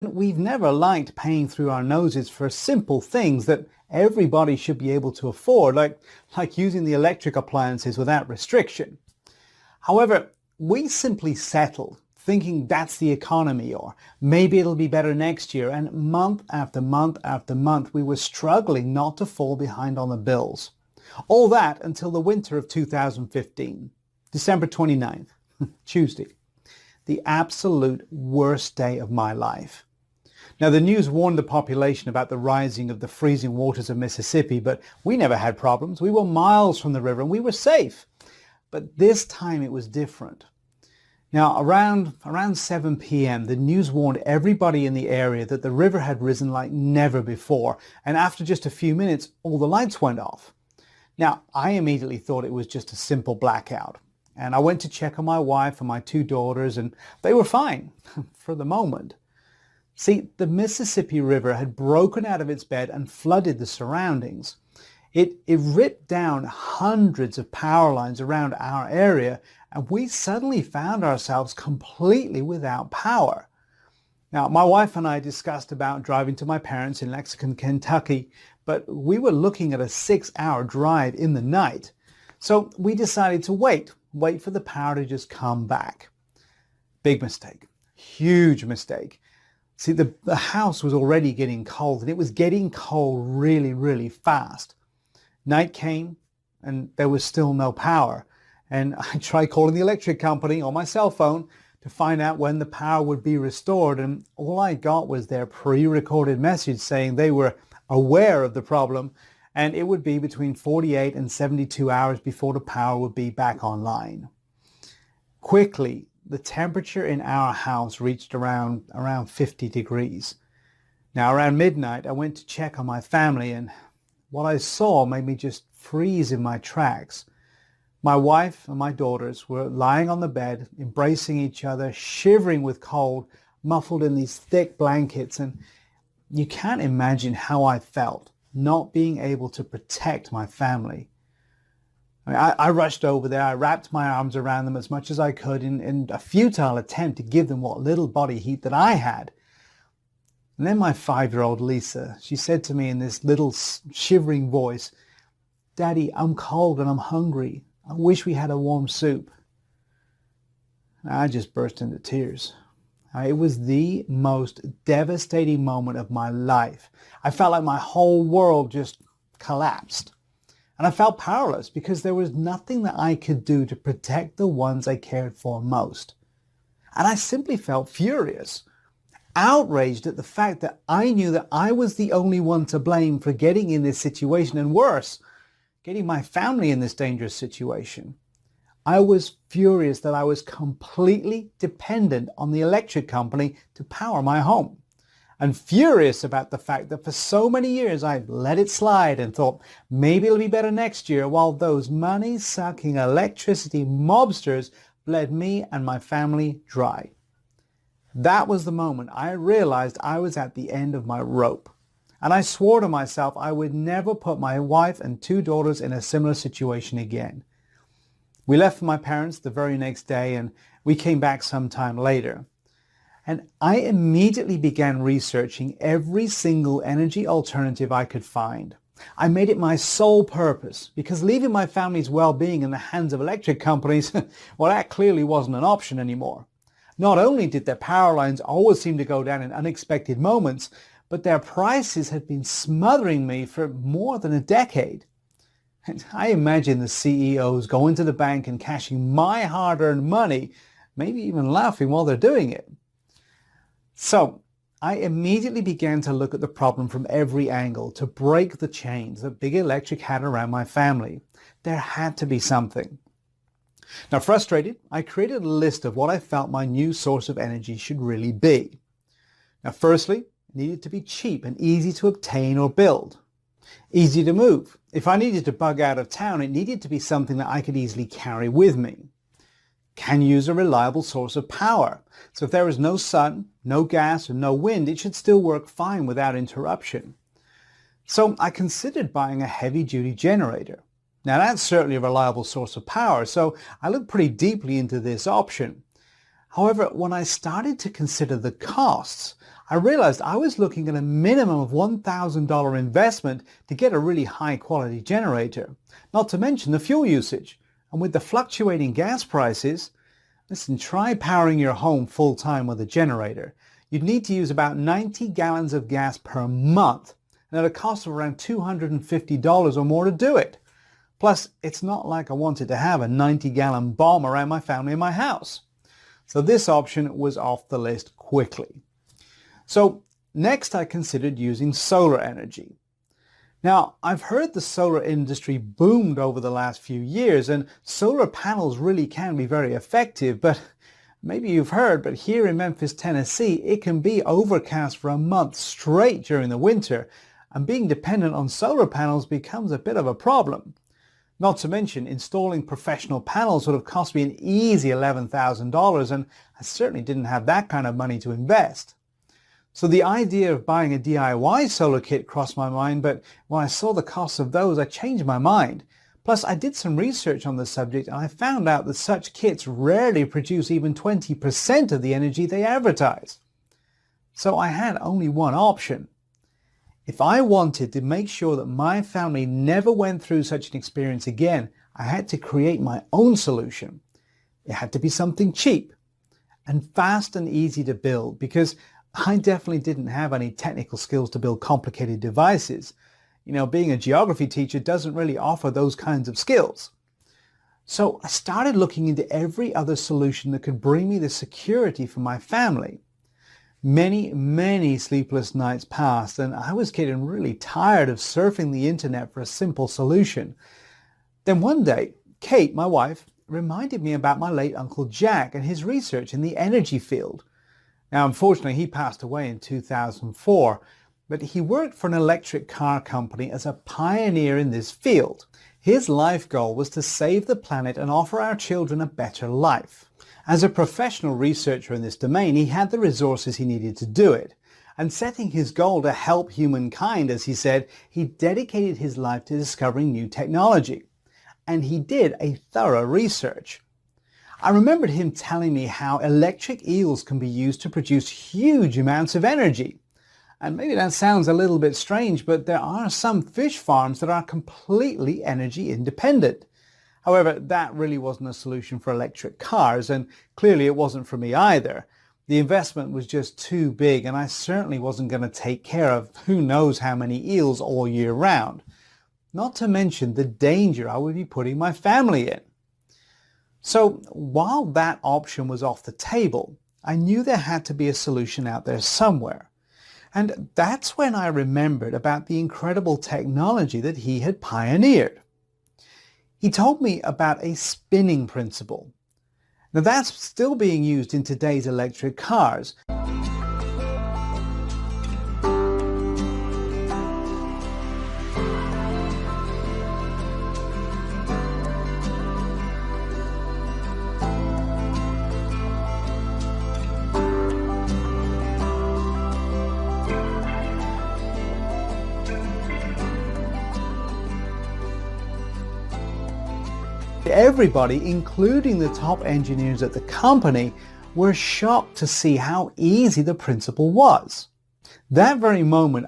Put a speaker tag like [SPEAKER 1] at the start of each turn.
[SPEAKER 1] We've never liked paying through our noses for simple things that everybody should be able to afford, like using the electric appliances without restriction. However, we simply settled, thinking that's the economy, or maybe it'll be better next year, and month after month after month we were struggling not to fall behind on the bills. All that until the winter of 2015, December 29th, Tuesday, the absolute worst day of my life. Now, the news warned the population about the rising of the freezing waters of Mississippi, but we never had problems. We were miles from the river and we were safe. But this time it was different. Now, around 7 p.m., the news warned everybody in the area that the river had risen like never before. And after just a few minutes, all the lights went off. Now, I immediately thought it was just a simple blackout. And I went to check on my wife and my two daughters, and they were fine for the moment. See, the Mississippi River had broken out of its bed and flooded the surroundings. It ripped down hundreds of power lines around our area, and we suddenly found ourselves completely without power. Now, my wife and I discussed about driving to my parents in Lexington, Kentucky, but we were looking at a 6-hour drive in the night. So we decided to wait for the power to just come back. Big mistake. Huge mistake. See, the house was already getting cold, and it was getting cold really, really fast. Night came, and there was still no power. And I tried calling the electric company on my cell phone to find out when the power would be restored, and all I got was their pre-recorded message saying they were aware of the problem, and it would be between 48 and 72 hours before the power would be back online. Quickly, the temperature in our house reached around 50 degrees. Now, around midnight, I went to check on my family, and what I saw made me just freeze in my tracks. My wife and my daughters were lying on the bed, embracing each other, shivering with cold, muffled in these thick blankets, and you can't imagine how I felt not being able to protect my family. I rushed over there. I wrapped my arms around them as much as I could in a futile attempt to give them what little body heat that I had. And then my 5-year-old Lisa, she said to me in this little shivering voice, "Daddy, I'm cold and I'm hungry. I wish we had a warm soup." I just burst into tears. It was the most devastating moment of my life. I felt like my whole world just collapsed. And I felt powerless because there was nothing that I could do to protect the ones I cared for most. And I simply felt furious, outraged at the fact that I knew that I was the only one to blame for getting in this situation, and worse, getting my family in this dangerous situation. I was furious that I was completely dependent on the electric company to power my home. And furious about the fact that for so many years I let it slide and thought maybe it'll be better next year, while those money-sucking electricity mobsters bled me and my family dry. That was the moment I realized I was at the end of my rope. And I swore to myself I would never put my wife and two daughters in a similar situation again. We left for my parents the very next day, and we came back sometime later. And I immediately began researching every single energy alternative I could find. I made it my sole purpose, because leaving my family's well-being in the hands of electric companies, well, that clearly wasn't an option anymore. Not only did their power lines always seem to go down in unexpected moments, but their prices had been smothering me for more than a decade. And I imagine the CEOs going to the bank and cashing my hard-earned money, maybe even laughing while they're doing it. So I immediately began to look at the problem from every angle to break the chains that Big Electric had around my family. There had to be something. Now, frustrated, I created a list of what I felt my new source of energy should really be. Now, firstly, it needed to be cheap and easy to obtain or build. Easy to move. If I needed to bug out of town, it needed to be something that I could easily carry with me. Can use a reliable source of power. So if there is no sun, no gas, and no wind, it should still work fine without interruption. So I considered buying a heavy-duty generator. Now, that's certainly a reliable source of power, so I looked pretty deeply into this option. However, when I started to consider the costs, I realized I was looking at a minimum of $1,000 investment to get a really high quality generator, not to mention the fuel usage. And with the fluctuating gas prices, listen, try powering your home full time with a generator. You'd need to use about 90 gallons of gas per month, and at a cost of around $250 or more to do it. Plus, it's not like I wanted to have a 90-gallon bomb around my family in my house. So this option was off the list quickly. So next I considered using solar energy. Now, I've heard the solar industry boomed over the last few years, and solar panels really can be very effective, but maybe you've heard, but here in Memphis, Tennessee, it can be overcast for a month straight during the winter, and being dependent on solar panels becomes a bit of a problem. Not to mention, installing professional panels would have cost me an easy $11,000, and I certainly didn't have that kind of money to invest. So the idea of buying a DIY solar kit crossed my mind, but when I saw the cost of those, I changed my mind. Plus, I did some research on the subject, and I found out that such kits rarely produce even 20% of the energy they advertise. So I had only one option. If I wanted to make sure that my family never went through such an experience again, I had to create my own solution. It had to be something cheap and fast and easy to build, because I definitely didn't have any technical skills to build complicated devices. You know, being a geography teacher doesn't really offer those kinds of skills. So I started looking into every other solution that could bring me the security for my family. Many sleepless nights passed, and I was getting really tired of surfing the internet for a simple solution. Then one day, Kate, my wife, reminded me about my late Uncle Jack and his research in the energy field. Now, unfortunately, he passed away in 2004, but he worked for an electric car company as a pioneer in this field. His life goal was to save the planet and offer our children a better life. As a professional researcher in this domain, he had the resources he needed to do it. And setting his goal to help humankind, as he said, he dedicated his life to discovering new technology. And he did a thorough research. I remembered him telling me how electric eels can be used to produce huge amounts of energy. And maybe that sounds a little bit strange, but there are some fish farms that are completely energy independent. However, that really wasn't a solution for electric cars, and clearly it wasn't for me either. The investment was just too big, and I certainly wasn't going to take care of who knows how many eels all year round. Not to mention the danger I would be putting my family in. So while that option was off the table, I knew there had to be a solution out there somewhere. And that's when I remembered about the incredible technology that he had pioneered. He told me about a spinning principle. Now that's still being used in today's electric cars. Everybody, including the top engineers at the company, were shocked to see how easy the principle was. That very moment,